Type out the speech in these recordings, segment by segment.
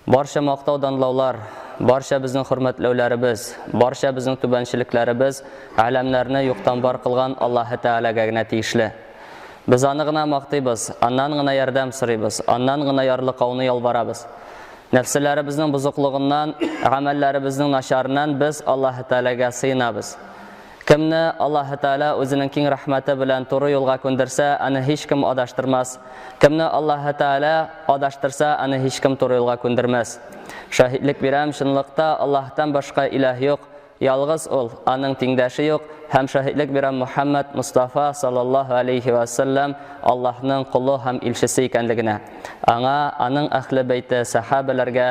Barcha maqtov-danlovlar, barcha bizning hurmatlövlərimiz, barcha bizning tubanchiliklarimiz alamlarni yo'qdan bor qilgan Alloh taolaga tegishli. Biz anig'ina maqtaymiz, annangina yordam so'raymiz, annangina yorliqovni yolboramiz. Nafsalarimizning buzuqligidan, amallarimizning nasharidan biz Alloh taolaga sığınamiz. Kimni Alloh taolo o'zining keng rahmati bilan to'g'ri yo'lga ko'ndirsa, ani hech kim adashtirmas. Kimni Alloh taolo adashtirsa, ani hech kim to'g'ri yo'lga ko'ndirmas. Shahidlik beram, shunliqda Allohdan boshqa iloh yo'q, yolg'iz ol, aning tengdoshi yo'q. Ham shahidlik beram Muhammad Mustafa sallallohu alayhi va sallam Allohning quli ham elchisi ekanligini, aning ahli bayti, sahabalarga,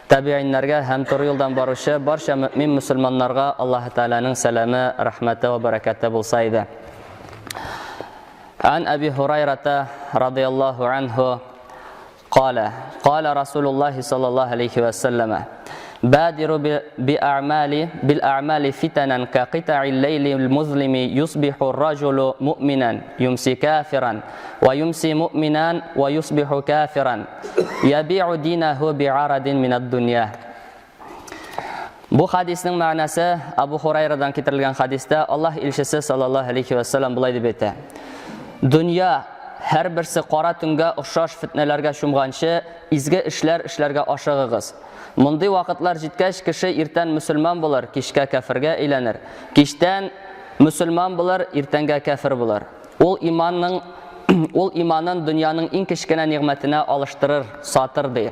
tabiinlarga ham to'g'ri yo'ldan boruvchi barcha mu'min musulmonlarga Alloh taolaning salami, rahmati va barakati bo'lsa edi. An Abi Hurayrata radhiyallohu anhu qala Rasululloh sallallohu alayhi va sallam بادروا بالأعمال فتنا كقطع الليل المظلم يصبح الرجل مؤمنا يمسي كافرا ويمسي مؤمنا ويصبح كافرا يبيع دينه بعرض من الدنيا. Bu hadisning ma'nosi Abu Hurayradan keltirilgan hadisda Alloh elchisi sallallohu alayhi va sallam bunday deb aytdi: Dunyo har birsi qora tunga o'xshash fitnalarga shumg'anchi, izgi ishlarga oshig'igiz. Bunday vaqtlar jetgach, kishi ertan musulmon bo'lar, kechga kafirga aylanir. Kechdan musulmon bo'lar, ertanga kafir bo'lar. Ol imonning dunyoning eng kichkina ne'matini olishtirir, sotirdi.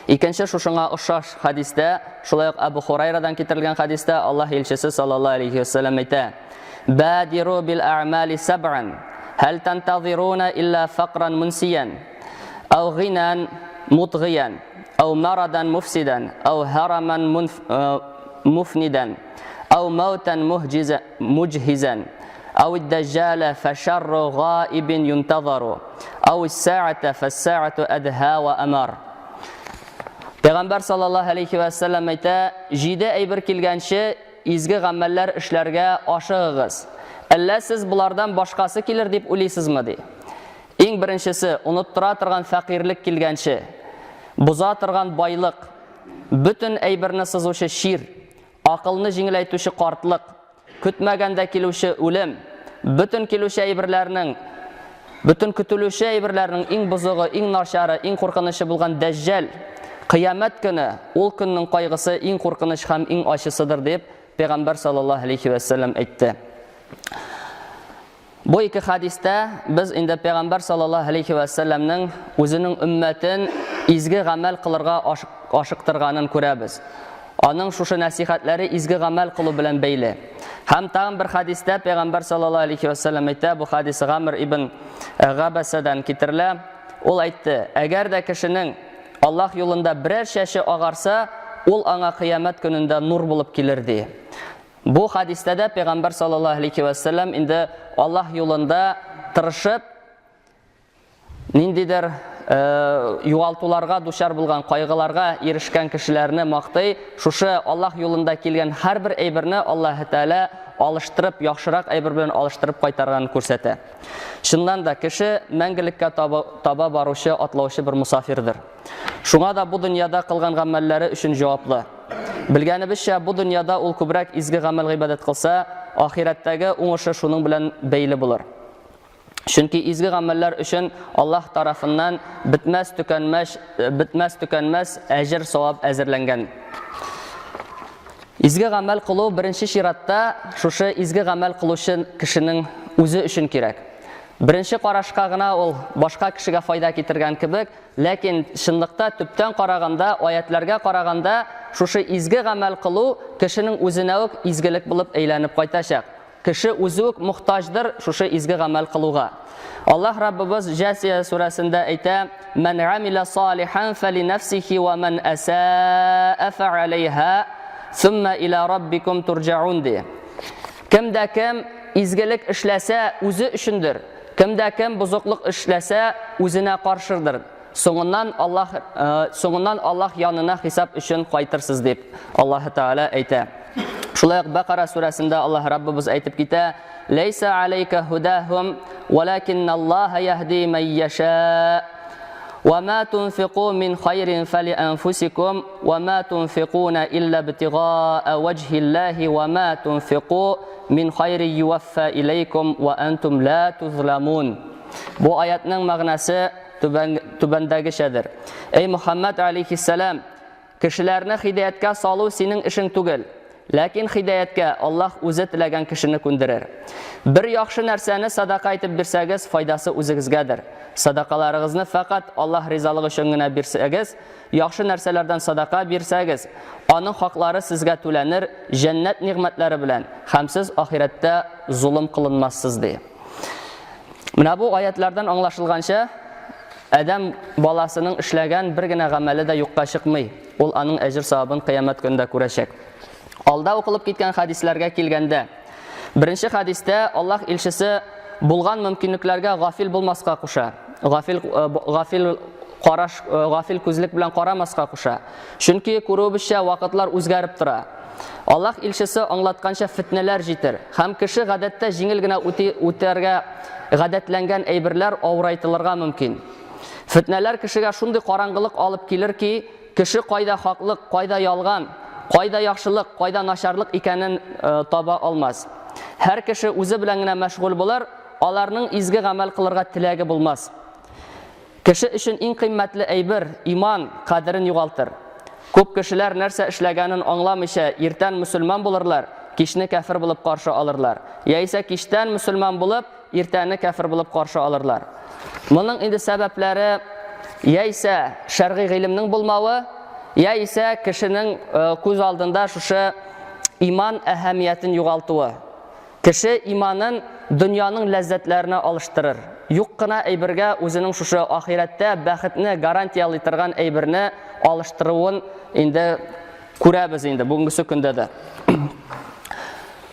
Ikkinchi shunga o'xshash hadisda, shulay Abu Hurayradan keltirilgan hadisda Alloh elchisi sallallohu alayhi vasallam aytdi: "Badiru bil a'mali sab'an, hal tantaziruna illa faqran munsiyan, aw ghinan mutghiyan, aw maradan mufsidan, aw haraman mufnidan, aw mautan mujhizan, aw ad-dajjal fasharru ghaibin yuntazaru, aw as-sa'ata fas-sa'atu adha wa amar." Peygamber sallallohu alayhi va sallam aytdi: "Jide ayber kelgancha izgi amallar ishlarga oshig'iz. Alla siz bulardan boshqasi kelir deb o'ylaysizmi?" dedi. Eng birinchisi unuttira turgan faqirlik kelgancha, buza turgan boylik, butun ayberni sizuvchi shir, aqlni jinglaytuvchi qortliq, kutmaganda keluvchi o'lim, butun kutuluvchi ayberlarning eng buzug'i, eng noshari, eng qo'rqinchi bo'lgan dajjal, qiyomat kuni, ol kunning qayg'isi eng qo'rqinish ham eng ochisidir deb Payg'ambar sallallohu alayhi va sallam aytdi. Bu ikki hadisda biz endi Payg'ambar sallallohu alayhi va sallamning o'zining ummatin izgi amal qilirga oshiqtirganini ko'ramiz. Onun shusha nasihatlari izgi amal qilib bilan beyli. Ham tag'in bir hadisda Payg'ambar sallallohu alayhi va sallam aytdi, bu hadis G'amr ibn G'abasadan keltiriladi. Ol aytdi: "Agarda kishining Alloh yo'lida biror shashi og'arsa, ol anga qiyomat kunida nur bo'lib kelardi." Bu hadisda da Payg'ambar sallallohu alayhi va sallam endi Alloh yo'lida tirishib, nindidir yo'altularga dushar bo'lgan, qayg'ularga erishgan kishilarni maqtay, shusha Alloh yo'lida kelgan har bir aybirni Alloh taolo olishtirib, yaxshiroq aybir bilan olishtirib qaytarganini ko'rsatadi. Shundan da kishi mangilikka toba boruvchi, otlovchi bir musofirdir. Shunga da bu dunyoda qilgan amallari uchun javobli. Bilganimizcha bu dunyoda ul ko'proq izgi amal ibodat qilsa, oxiratdagi o'ng'ishi shuning bilan beyli bo'lar. Chunki izgi amallar uchun Alloh tarafidan bitmas tukanmas ajr savob azirlangan. Izgi amal qilib birinchi shiratda shusha izgi amal qiluvchi kishining o'zi uchun kerak. Birinchi qarashqagina ol boshqa kishiga foyda keltirgan kibik, lekin shunliqda tubdan qaraganda, oyatlarga qaraganda shusha izgi amal qiluv kishining o'zina o'q izgilik bo'lib aylanib qaytashaq. Kishi o'zi o'q muhtojdir shusha izgi amal qiluvga. Alloh Rabbimiz Jasiya surasida aytadi: "Man amila solihan fali nafsihi wa man asaa fa alayha, thumma ila robbikum turja'un." Kimda kim izgilik ishlasa o'zi uchundir. Kimda kim buzuqlik ishlasa o'zina qarshidir. So'ngidan Alloh yonina hisob uchun qaytirsiz deb Alloh taolo aytadi. Shulay Baqara surasida Alloh Rabbimiz aytib ketadi: "Laysa alayka hudahum, walakinnalloha yahdi man yasha." وَمَا تُنْفِقُوا مِنْ خَيْرٍ فَلِأَنْفُسِكُمْ وَمَا تُنْفِقُونَ إِلَّا ابْتِغَاءَ وَجْهِ اللَّهِ وَمَا تُنْفِقُوا مِنْ خَيْرٍ يُوَفَّى إِلَيْكُمْ وَأَنْتُمْ لَا تُظْلَمُونَ. Bu ayetning ma'nosi tubandagichadir. Ey Muhammad alayhissalom, kishilarni hidoyatga soluv sening ishing tugil. Lekin hidoyatga Alloh o'zi tilagan kishini ko'ndirar. Bir yaxshi narsani sadaqa aytib bersangiz, foydasi o'zingizgadir. Sadaqalaringizni faqat Alloh rizoligi uchungina bersangiz, yaxshi narsalardan sadaqa bersangiz, uning haqlari sizga to'lanir, jannat ne'matlari bilan, ham siz oxiratda zulm qilinmassiz deydi. Mana bu oyatlardan anglashilgancha, adam bolasining ishlagan birgina amalida yo'qqa chiqmay, ul uning ajr savobini qiyomat kunida ko'rashak. Alda o'qilib ketgan hadislarga kelganda, birinchi hadisda Alloh elchisi bo'lgan mumkinliklarga g'afil bo'lmasqa qo'sha. G'afil ko'zlik bilan qaramasqa qo'sha. Chunki ko'ribizcha vaqtlar o'zgarib turadi. Alloh elchisi anglatgancha fitnalar jitir. Ham kishi g'adatda jingilgina o'targa g'adatlangan aybirlar o'vraytilirga mumkin. Fitnalar kishiga shunday qorong'ilik olib kelarki, kishi qayda haqliq, qayda yolg'on, qayda yaxshilik, qayda nasharlik ekanini topa olmas. Har kishi o'zi bilangina mashg'ul bo'lar, ularning izgi amal qilirga tilagi bo'lmas. Kishi uchun eng qimmatli aybir iymon qadrini yo'qoltir. Ko'p kishilar narsa ishlaganini anglamaycha ertan musulmon bo'lurlar, kishni kafir bo'lib qarshi olurlar. Yo'sa kishdan musulmon bo'lib, ertanni kafir bo'lib qarshi olurlar. Buning endi sabablari yo'sa shar'iy ilmning bo'lmavi, yo'sa kishining ko'z oldida shusha iymon ahamiyatini yo'qoltuvi. Kishi iymonning dunyoning lazzatlarini olishtirir. Yo'qqina aybirga o'zining shusha oxiratda baxtni garantiyalaytirgan aybirni olishtiruvin endi ko'ramiz endi bugungi kunda.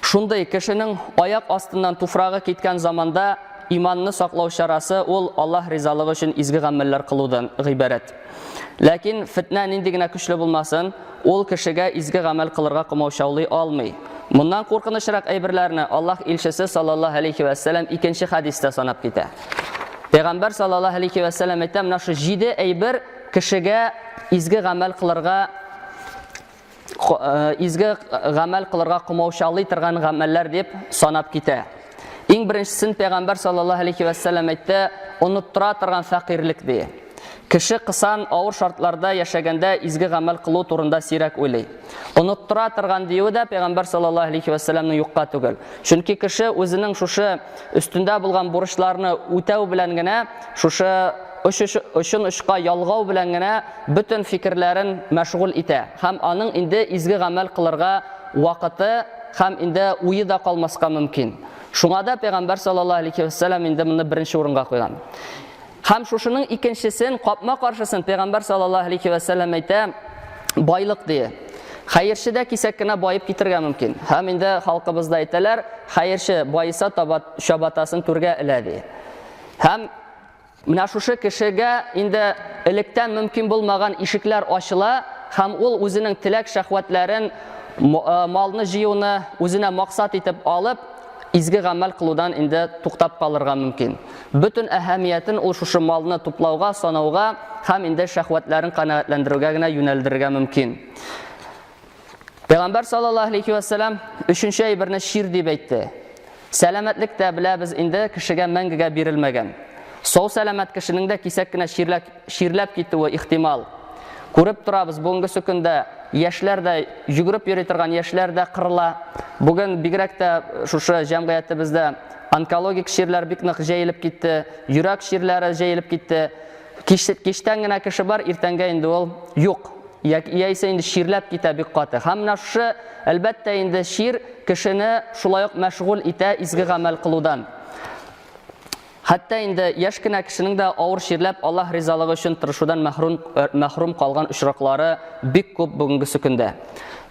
Shunday kishining oyoq ostidan tufrog'i ketgan zamonda iymonni saqlash chorasi ul Alloh rizoligi uchun izgi amallar qiluvdan iborat. Lekin fitna nindigina kuchli bo'lmasin, ul kishiga izgi amal qilirga qilmovshavli olmay. Bundan qo'rqinchroq aybirlarni Alloh elchisi sallallohu alayhi va sallam ikkinchi hadisda sanab ketadi. Payg'ambar sallallohu alayhi va sallam aytdi, mana shu 7 aybir kishiga izgi amal qilirga qilmovshavli turgan amallar deb sanab ketadi. Eng birinchisi Payg'ambar sallallohu alayhi va sallam aytdi, unuttira turgan faqirlik deydi. Kishi qisan og'ir shartlarda yashaganda izgi amal qiluv turunda sirak o'ylaydi. Unuttira turgan deyuda Payg'ambar sallallohu alayhi va sallamning yo'qqa tugil. Chunki kishi o'zining shusha ustunda bo'lgan burchlarni o'tav bilangina, shusha o'shin ishqa yolg'ov bilangina butun fikrlarini mashg'ul etadi. Ham uning endi izgi amal qilirga vaqti ham endi o'yida qolmasqa mumkin. Shunga Payg'ambar sallallohu alayhi va sallam endi buni birinchi o'ringa qo'ygan. Ham shushining ikkinchisining qopma qarshisin Payg'ambar sallallohu alayhi va sallam aytdi, boylik deydi. Xayrshida kesakkina boyib ketirgan mumkin. Ham endi xalqimizda aytalar, xayrshi boyisa shabatasini turga iladi. Ham mana shu kishiga endi ilikdan mumkin bo'lmagan eshiklar ochila, ham ul o'zining tilak shahvatlarini, molni jiyuni o'zina maqsad etib olib, izgi amal qiluvdan endi to'xtab qolirga mumkin. Butun ahamiyatin u shu molni to'plovga, sanavga, ham endi shahvatlarini qanoatlantirishga yo'naldirga mumkin. Payg'ambar sallallohu alayhi va sallam 3-aybirni shir deb aytdi. Salomatlikda bilamiz endi kishiga mangiga berilmagan. Sog' salomat kishiningda kesakkina shirlab ketuvi ehtimol. Ko'rib turamiz bugungi kunda yoshlarda yugurib yuritirgan yoshlarda qirla. Bugun bigrakda shusha jamg'iyatimizda onkologik shirlar biqniq jayilib ketdi, yurak shirlari jayilib ketdi. Kishtangina kishi bor, ertanga endi ol yo'q. Yo'sa endi shirlab ketadi biqqati. Hamma shu albatta endi shir kishini shuloyoq mashg'ul eta izgi amal qiluvdan. Hatto endi yoshgina kishining da og'ir shirlab Alloh rizoligi uchun tirishudan mahrum qolgan uchroqlari bek ko'p bugungi kunda.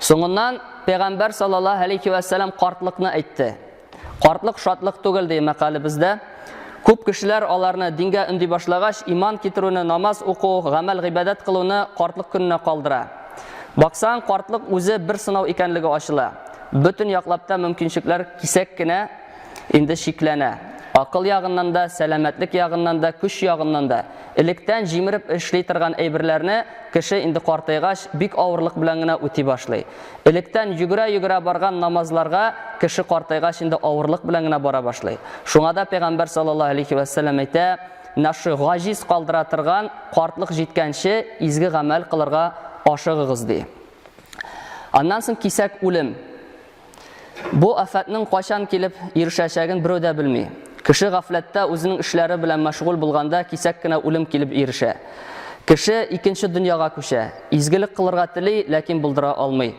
So'ngidan Payg'ambar sallallohu alayhi va sallam qortliqni aytdi. Qortliq shodlik tugil degan maqoli bizda. Ko'p kishilar ularni dinga undi boshlagach, iymon keltiruvni, namoz o'quv, amal ibodat qiluvni qortliq kunini qoldira. Baqsan qortliq o'zi bir sinov ekanligi oshila. Butun yoqlabda mumkinchiliklar kesakkina endi shiklana. Акыл ягыннан да, сәламәтлек ягыннан да, көч ягыннан да. Электән җимереп эшли торган әйберләрне кеше инде картайгач бик авырлык белән генә үти башлый. Электән йөгерә барган намазларга кеше картайгач инде авырлык белән генә бара башлый. Шуңа да Пәйгамбәр саллаллаһу алейхи ва сәллям әйтә: "Нашы гаҗиз калдыра торган картлык җиткәнче изге гамәл кылырга ашыгыгыз" ди. Аннан соң кисәк үлем. Бу афатның качан килеп ирешәчәген берәү дә белми. Кеше гафләттә үзенең эшләре белән мәшгуль булганда кисәк кенә үлем килеп ирешә. Кеше икенче дөньяга күчә. Изгелек кылырга тели, ләкин булдыра алмый.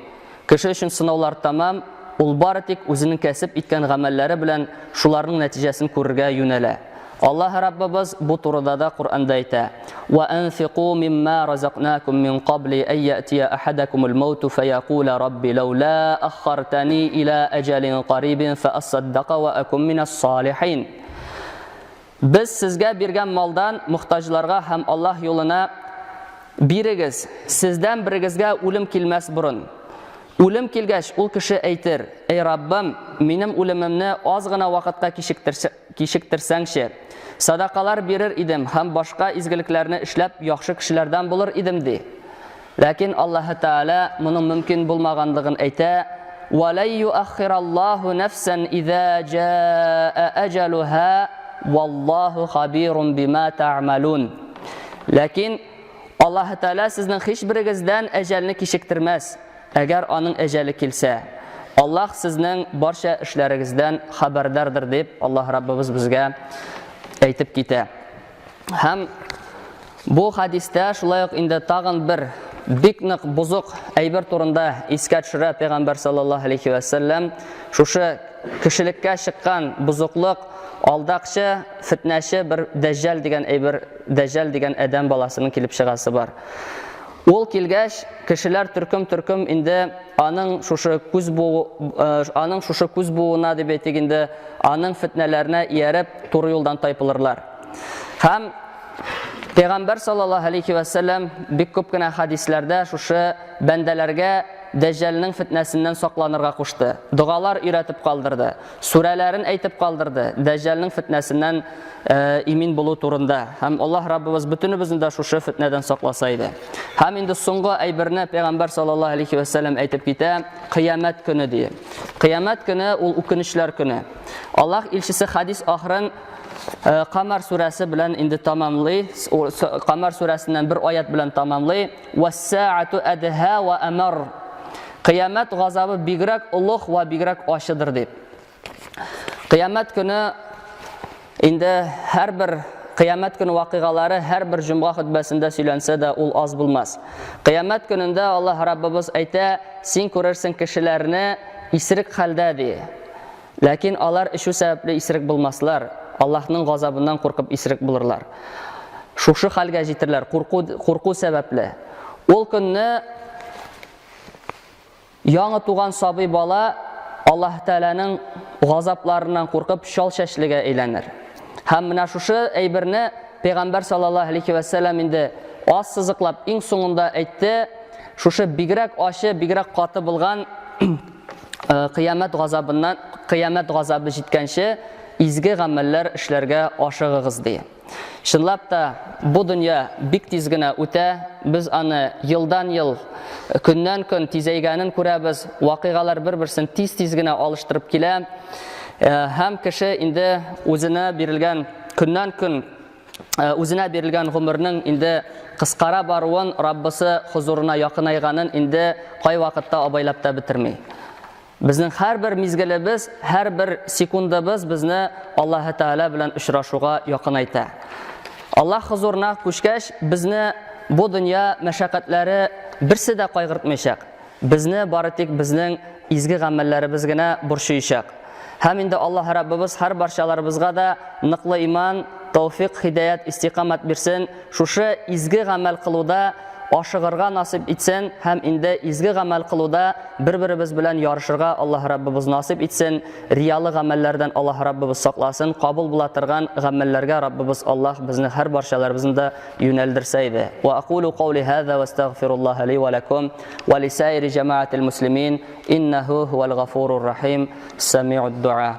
Кеше өчен сынаулар тамам, ул бары тик үзенең кәсеп иткән гамәлләре белән шуларның нәтиҗәсен күрергә юнәлә. Аллаһ Раббыбыз бу турыда да Куръанда әйтә: "Ва анфиqu mimma razaqnakum min qabli an ya'tiya ahadakumul maut fayaqula rabbi lawla akhartani ila ajalin qaribin fa asaddaqa wa akum minas salihin." Biz sizga bergan maldan muhtojlarga ham Alloh yo'lina birigiz, sizdan birigizga o'lim kelmas burun. O'lim kelgach, ul kishi aytir: "Ey Rabbim, mening o'limimni ozgina vaqtga kechiktirsangchi, sadaqalar berir edim, ham boshqa izgiliklarni ishlab yaxshi kishilardan bo'lar edim" de. Lakin Alloh taala buning mumkin bo'lmaganligini ayta: "Va la yu'akhkhirallohu nafsan idza jaa ajaluha vallohu xabirun bima ta'malun." Lakin Alloh taala sizning hech birigizdan ajalni kechiktirmas. Agar aning ajali kelsa, Alloh sizning barcha ishlaringizdan xabardardir deb Alloh Rabbimiz bizga aytib ketdi. Ham bu hadisda shulay endi tag'in bir bikniq buzuq ayber turында esga tushira Payg'ambar sallallohu alayhi va sallam shusha kishilikka chiqqan buzuqliq, aldaqchi, fitnachi bir dajjal degan ayber, dajjal degan adam balasining kelib chiqasi bor. Ol kelgach, kishilar turkum endi aning shusha ko'z buuna deb aytganda aning fitnalarına yerib to'g'ri yo'ldan taypilirlar. Ham Payg'ambar sallallohu alayhi va sallam bek ko'pgina hadislarda shusha bandalarga dajjalning fitnasidan saqlanirga qo'shdi. Duolar o'rgatib qoldirdi. Suralarini aytib qoldirdi. Dajjalning fitnasidan imin bo'lu turunda. Ham Alloh Rabbimiz butunimizni da shusha fitnadan saqlasaydi. Ham endi so'nggi aybirni Payg'ambar sallallohu alayhi va sallam aytib ketdi: qiyomat kuni deydi. Qiyomat kuni ul ukunishlar kuni. Alloh elchisi hadis oxirin Qamar surasi bilan endi tamomlay. Qamar surasidan bir oyat bilan tamomlay. Was-sa'atu adha wa amar. Qiyomat g'azabi bigrak ulug' va bigrak oshidir deb. Qiyomat kuni endi har bir qiyomat kuni voqealari har bir juma xutbasida söylansa da ul oz bo'lmas. Qiyomat kunida Alloh Rabbimiz ayta: "Sen ko'rarsan kishilarni isrik halda" de. Lakin ular shu sababli isrik bo'lmaslar. Allohning g'azabidan qo'rqib isrik bo'lurlar. Shu halga yetirlar, qo'rquv sababli. Ol kunni yangi tug'an sobiy bola Alloh taolaning g'azablaridan qo'rqib shol-shashliga aylanir. Ham mana shu aybirni Payg'ambar sallallohu alayhi va sallam endi oz siziqlab eng so'ngida aytdi. Shu bigrak oshi, bigrak qoti bo'lgan qiyomat g'azabi yetgancha izgi amallar ishlarga oshig'iz deydi. Shunlab da bu dunyo bik tezgina o'ta, biz ani yildan yil, kundan kun tezayganin ko'ramiz. Voqealar bir-birini tez-tezgina olishtirib keladi. Ham kishi endi o'zina berilgan kundan kun o'zina berilgan umrning endi qisqara boruvan Rabbisi huzuruna yaqinayganin endi qay vaqtda obaylabda bitirmay. Bizning har bir mezgilimiz, har bir sekundimiz bizni Alloh taolo bilan uchrashuvga yaqinayta. Alloh huzuruna ko'chgach, bizni bu dunyo mashaqqatlari birsida qayg'irtmayshaq. Bizni bari tek bizning izgi amallarimizgina burshayshaq. Ham endi Alloh Rabbimiz har barchalarimizga da niqli iymon, tavfiq, hidoyat, istiqomat bersin. Shusha izgi amal qiluvda oshig'irga nasib etsin. Ham endi izgi amal qiluvda bir-birimiz bilan yorishirga Alloh Rabbimiz nasib etsin. Riyoli amallardan Alloh Rabbimiz saqlasin. Qabul bo'latirgan amallarga Rabbimiz Alloh bizni har barchalarimizni da yo'naldirsaydi. Va aqulu qawli hadha va astaghfirulloh li va lakum va li sairi jama'atil muslimin innahu huval ghafurur rahim. Sami'ud du'a.